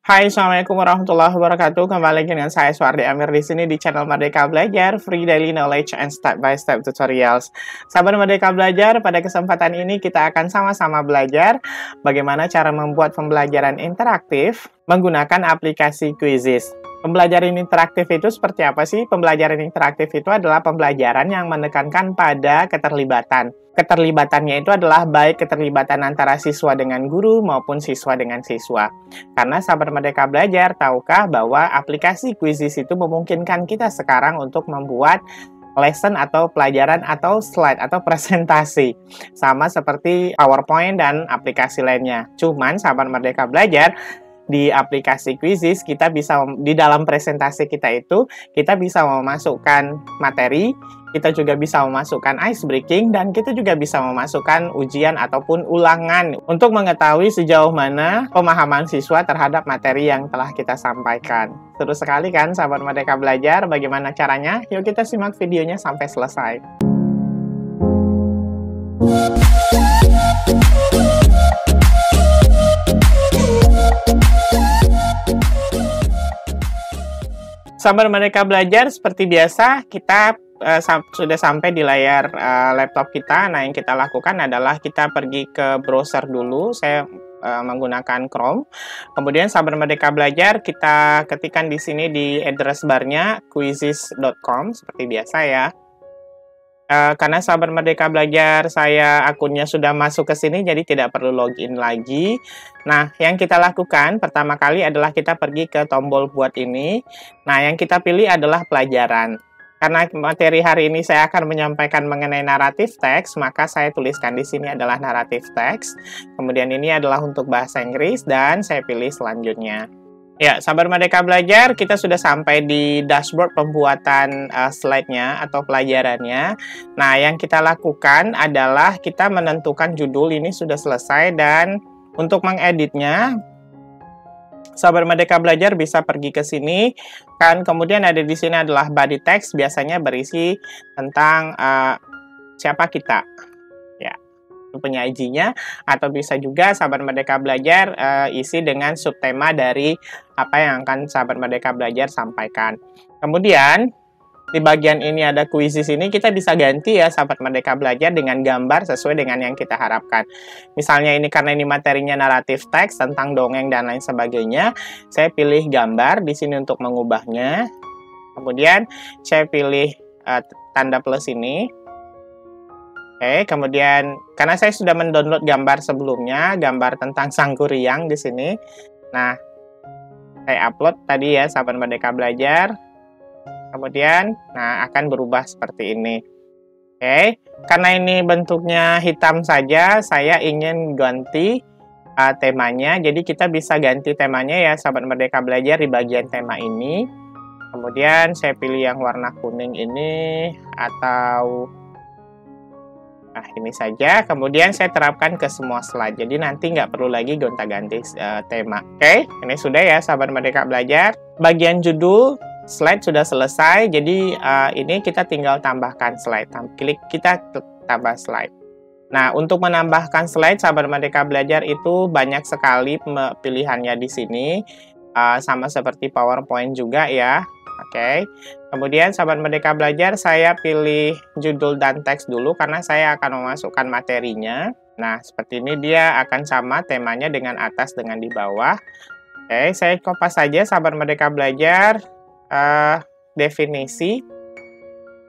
Hai, Assalamualaikum warahmatullahi wabarakatuh. Kembali lagi dengan saya Suardi Amir di sini di channel Merdeka Belajar, Free Daily Knowledge and Step by Step Tutorials. Sahabat Merdeka Belajar, pada kesempatan ini kita akan sama-sama belajar bagaimana cara membuat pembelajaran interaktif menggunakan aplikasi Quizizz. Pembelajaran interaktif itu seperti apa sih? Pembelajaran interaktif itu adalah pembelajaran yang menekankan pada keterlibatan. Keterlibatannya itu adalah baik keterlibatan antara siswa dengan guru maupun siswa dengan siswa. Karena sahabat Merdeka Belajar, tahukah bahwa aplikasi Quizizz itu memungkinkan kita sekarang untuk membuat lesson atau pelajaran atau slide atau presentasi. Sama seperti PowerPoint dan aplikasi lainnya. Cuman sahabat Merdeka Belajar, di aplikasi Quizizz kita bisa di dalam presentasi kita itu kita bisa memasukkan materi, kita juga bisa memasukkan ice breaking, dan kita juga bisa memasukkan ujian ataupun ulangan untuk mengetahui sejauh mana pemahaman siswa terhadap materi yang telah kita sampaikan. Seru sekali kan sahabat Merdeka Belajar? Bagaimana caranya? Yuk kita simak videonya sampai selesai. Sahabat Merdeka Belajar, seperti biasa kita sudah sampai di layar laptop kita. Nah, yang kita lakukan adalah kita pergi ke browser dulu. Saya menggunakan Chrome. Kemudian sahabat Merdeka Belajar, kita ketikkan di sini di address barnya quizizz.com seperti biasa ya. Karena sahabat Merdeka Belajar, saya akunnya sudah masuk ke sini, jadi tidak perlu login lagi. Nah, yang kita lakukan pertama kali adalah kita pergi ke tombol buat ini. Nah, yang kita pilih adalah pelajaran. Karena materi hari ini saya akan menyampaikan mengenai naratif teks, maka saya tuliskan di sini adalah naratif teks. Kemudian ini adalah untuk bahasa Inggris, dan saya pilih selanjutnya. Ya, sahabat Merdeka Belajar, kita sudah sampai di dashboard pembuatan slide-nya atau pelajarannya. Nah, yang kita lakukan adalah kita menentukan judul ini sudah selesai, dan untuk mengeditnya, sahabat Merdeka Belajar bisa pergi ke sini. Kan kemudian ada di sini adalah body text, biasanya berisi tentang siapa kita. Ya, penyajinya, atau bisa juga sahabat Merdeka Belajar isi dengan subtema dari apa yang akan sahabat Merdeka Belajar sampaikan. Kemudian di bagian ini ada Quizizz ini, kita bisa ganti ya sahabat Merdeka Belajar dengan gambar sesuai dengan yang kita harapkan. Misalnya ini karena ini materinya naratif teks tentang dongeng dan lain sebagainya, saya pilih gambar di sini untuk mengubahnya. Kemudian saya pilih tanda plus ini. Oke, kemudian karena saya sudah mendownload gambar sebelumnya, gambar tentang Sangkuriang di sini. Nah, saya upload tadi ya sahabat Merdeka Belajar. Kemudian, nah akan berubah seperti ini. Oke, karena ini bentuknya hitam saja, saya ingin ganti temanya. Jadi kita bisa ganti temanya ya sahabat Merdeka Belajar di bagian tema ini. Kemudian saya pilih yang warna kuning ini, atau nah, ini saja. Kemudian saya terapkan ke semua slide. Jadi nanti nggak perlu lagi gonta-ganti tema. Oke, ini sudah ya sahabat Merdeka Belajar. Bagian judul slide sudah selesai. Jadi ini kita tinggal tambahkan slide. Klik kita tambah slide. Nah, untuk menambahkan slide sahabat Merdeka Belajar itu banyak sekali pilihannya di sini. Sama seperti PowerPoint juga ya. Oke, kemudian sahabat Merdeka Belajar, saya pilih judul dan teks dulu karena saya akan memasukkan materinya. Nah, seperti ini dia akan sama temanya dengan atas dengan di bawah. Oke, saya kopas saja sahabat Merdeka Belajar definisi.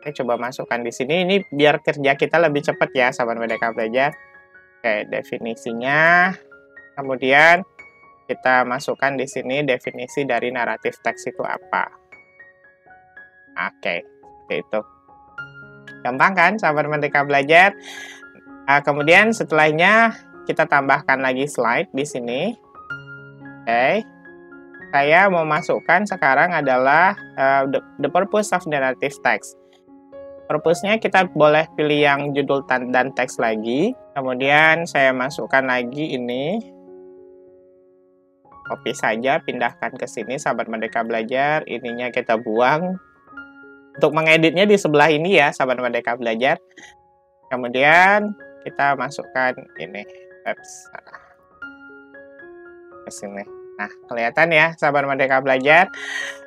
Oke, coba masukkan di sini. Ini biar kerja kita lebih cepat ya sahabat Merdeka Belajar. Oke, definisinya. Kemudian kita masukkan di sini definisi dari naratif teks itu apa. Oke, seperti itu. Gampang kan sahabat Merdeka Belajar? Kemudian setelahnya kita tambahkan lagi slide di sini. Oke. Saya mau masukkan sekarang adalah the purpose of the narrative text. Purpose-nya kita boleh pilih yang judul dan teks lagi. Kemudian saya masukkan lagi ini. Copy saja, pindahkan ke sini sahabat Merdeka Belajar. Ininya kita buang. Untuk mengeditnya di sebelah ini ya, sahabat Merdeka Belajar. Kemudian kita masukkan ini, ke sini. Nah, kelihatan ya, sahabat Merdeka Belajar.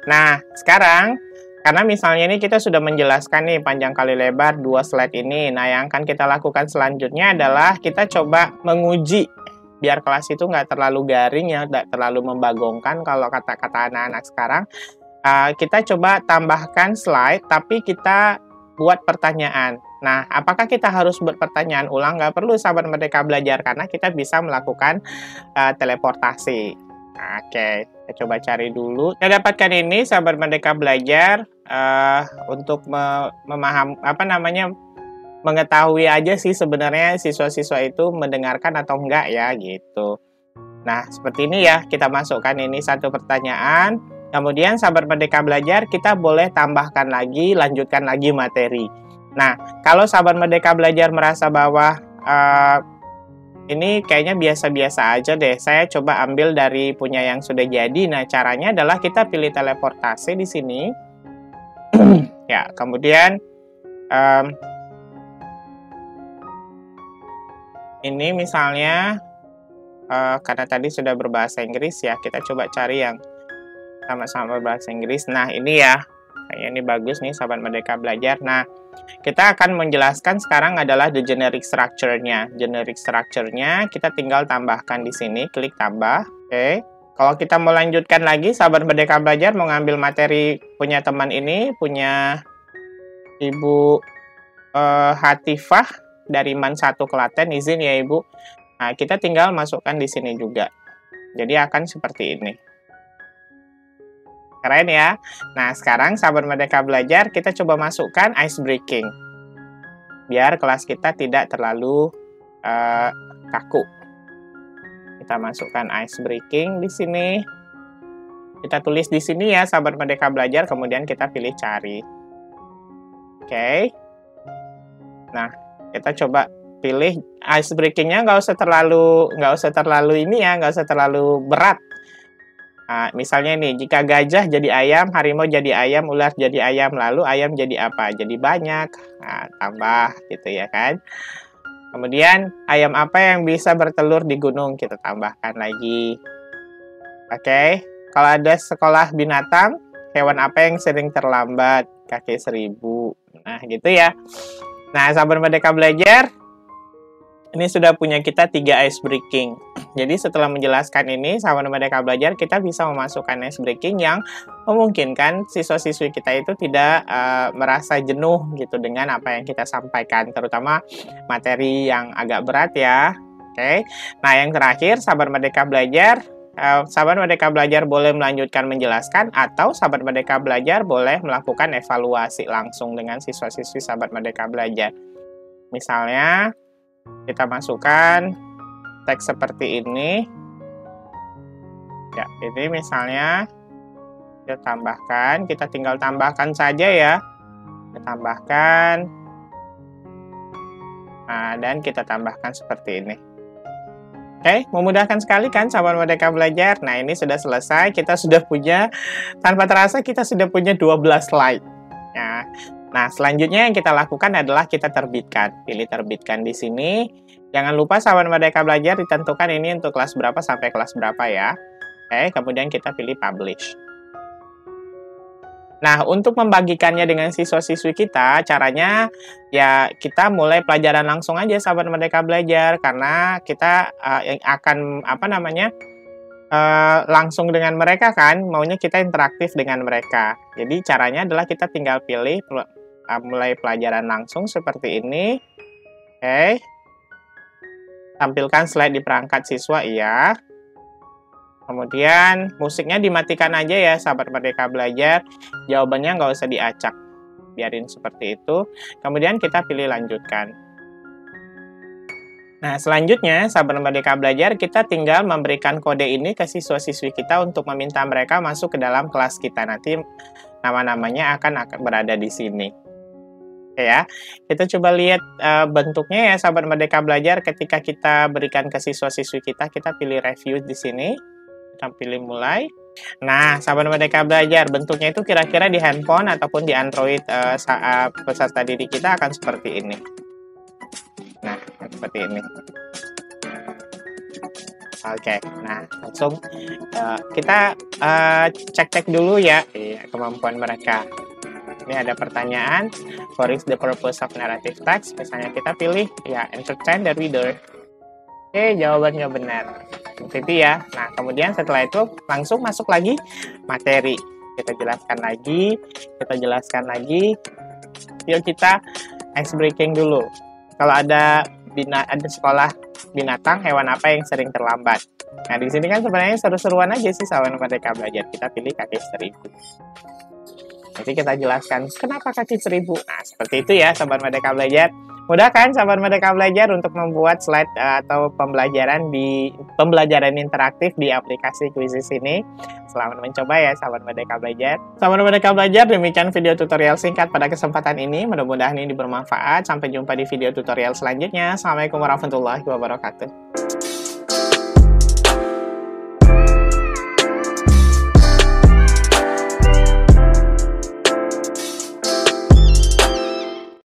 Nah, sekarang karena misalnya ini kita sudah menjelaskan nih panjang kali lebar 2 slide ini. Nah, yang akan kita lakukan selanjutnya adalah kita coba menguji biar kelas itu nggak terlalu garing ya, nggak terlalu membagongkan kalau kata-kata anak-anak sekarang. Kita coba tambahkan slide, tapi kita buat pertanyaan. Nah, apakah kita harus berpertanyaan ulang? Nggak perlu, sahabat Merdeka Belajar, karena kita bisa melakukan teleportasi. Oke, kita coba cari dulu. Saya dapatkan ini, sahabat Merdeka Belajar, untuk mengetahui aja sih sebenarnya siswa-siswa itu mendengarkan atau enggak ya, gitu. Nah, seperti ini ya, kita masukkan ini satu pertanyaan. Kemudian, sahabat Merdeka Belajar, kita boleh tambahkan lagi, lanjutkan lagi materi. Nah, kalau sahabat Merdeka Belajar merasa bahwa ini kayaknya biasa-biasa aja deh, saya coba ambil dari punya yang sudah jadi. Nah, caranya adalah kita pilih teleportasi di sini. Ya, kemudian ini misalnya, karena tadi sudah berbahasa Inggris ya, kita coba cari yang sama-sama berbahasa Inggris. Nah, ini ya, kayaknya ini bagus nih, sahabat Merdeka Belajar. Nah, kita akan menjelaskan sekarang adalah the generic structure-nya. Generic structure-nya kita tinggal tambahkan di sini, klik tambah. Oke. Kalau kita mau lanjutkan lagi, sahabat Merdeka Belajar mau ngambil materi punya teman ini, punya Ibu Hatifah dari MAN 1 Klaten, izin ya Ibu. Nah, kita tinggal masukkan di sini juga. Jadi akan seperti ini. Keren ya. Nah, sekarang sahabat Merdeka Belajar, kita coba masukkan ice breaking. Biar kelas kita tidak terlalu kaku. Kita masukkan ice breaking di sini. Kita tulis di sini ya, sahabat Merdeka Belajar, kemudian kita pilih cari. Oke. Nah, kita coba pilih ice breaking-nya nggak usah terlalu ini ya, nggak usah terlalu berat. Nah, misalnya nih, jika gajah jadi ayam, harimau jadi ayam, ular jadi ayam, lalu ayam jadi apa? Jadi banyak. Nah, tambah gitu ya kan. Kemudian, ayam apa yang bisa bertelur di gunung? Kita tambahkan lagi. Oke, kalau ada sekolah binatang, hewan apa yang sering terlambat? Kakek 1000. Nah, gitu ya. Nah, sahabat Merdeka Belajar, ini sudah punya kita 3 ice breaking. Jadi setelah menjelaskan ini, sahabat Merdeka Belajar, kita bisa memasukkan ice breaking yang memungkinkan siswa-siswi kita itu tidak merasa jenuh gitu dengan apa yang kita sampaikan, terutama materi yang agak berat ya. Oke. Nah, yang terakhir, sahabat Merdeka Belajar, sahabat Merdeka Belajar boleh melanjutkan menjelaskan atau sahabat Merdeka Belajar boleh melakukan evaluasi langsung dengan siswa-siswi sahabat Merdeka Belajar. Misalnya, kita masukkan teks seperti ini. Ya, ini misalnya kita tambahkan, kita tinggal tambahkan saja ya. Kita tambahkan. Nah, dan kita tambahkan seperti ini. Oke, memudahkan sekali kan sahabat Merdeka Belajar. Nah, ini sudah selesai. Kita sudah punya, tanpa terasa kita sudah punya 12 slide. Ya. Nah, selanjutnya yang kita lakukan adalah kita terbitkan. Pilih terbitkan di sini. Jangan lupa sahabat Merdeka Belajar ditentukan ini untuk kelas berapa sampai kelas berapa ya. Oke, kemudian kita pilih publish. Nah, untuk membagikannya dengan siswa-siswi kita, caranya ya kita mulai pelajaran langsung aja sahabat Merdeka Belajar, karena kita yang akan langsung dengan mereka kan, maunya kita interaktif dengan mereka. Jadi caranya adalah kita tinggal pilih mulai pelajaran langsung seperti ini. Oke. Tampilkan slide di perangkat siswa, iya. Kemudian musiknya dimatikan aja ya sahabat Merdeka Belajar. Jawabannya nggak usah diacak. Biarin seperti itu. Kemudian kita pilih lanjutkan. Nah, selanjutnya sahabat Merdeka Belajar, kita tinggal memberikan kode ini ke siswa-siswi kita untuk meminta mereka masuk ke dalam kelas kita. Nanti nama-namanya akan berada di sini. Oke ya, kita coba lihat bentuknya ya sahabat Merdeka Belajar. Ketika kita berikan ke siswa-siswi kita pilih review di sini. Kita pilih mulai. Nah, sahabat Merdeka Belajar, bentuknya itu kira-kira di handphone ataupun di Android peserta didik kita akan seperti ini. Nah, seperti ini. Oke, nah langsung kita cek-cek dulu ya kemampuan mereka. Ini ada pertanyaan, what is the purpose of narrative text? Misalnya kita pilih ya entertain the reader. Oke, jawabannya benar. Seperti itu ya. Nah, kemudian setelah itu langsung masuk lagi materi. Kita jelaskan lagi. Yuk kita ice breaking dulu. Kalau ada sekolah binatang, hewan apa yang sering terlambat? Nah, di sini kan sebenarnya seru-seruan aja sih sahabat Merdeka Belajar. Kita pilih kaki 1000. Nanti kita jelaskan kenapa kaki 1000. Nah, seperti itu ya sahabat Merdeka Belajar. Mudah kan sahabat Merdeka Belajar untuk membuat slide atau pembelajaran interaktif di aplikasi Quizizz ini. Selamat mencoba ya sahabat Merdeka Belajar. Sahabat Merdeka Belajar, demikian video tutorial singkat pada kesempatan ini. Mudah-mudahan ini bermanfaat. Sampai jumpa di video tutorial selanjutnya. Assalamualaikum warahmatullahi wabarakatuh.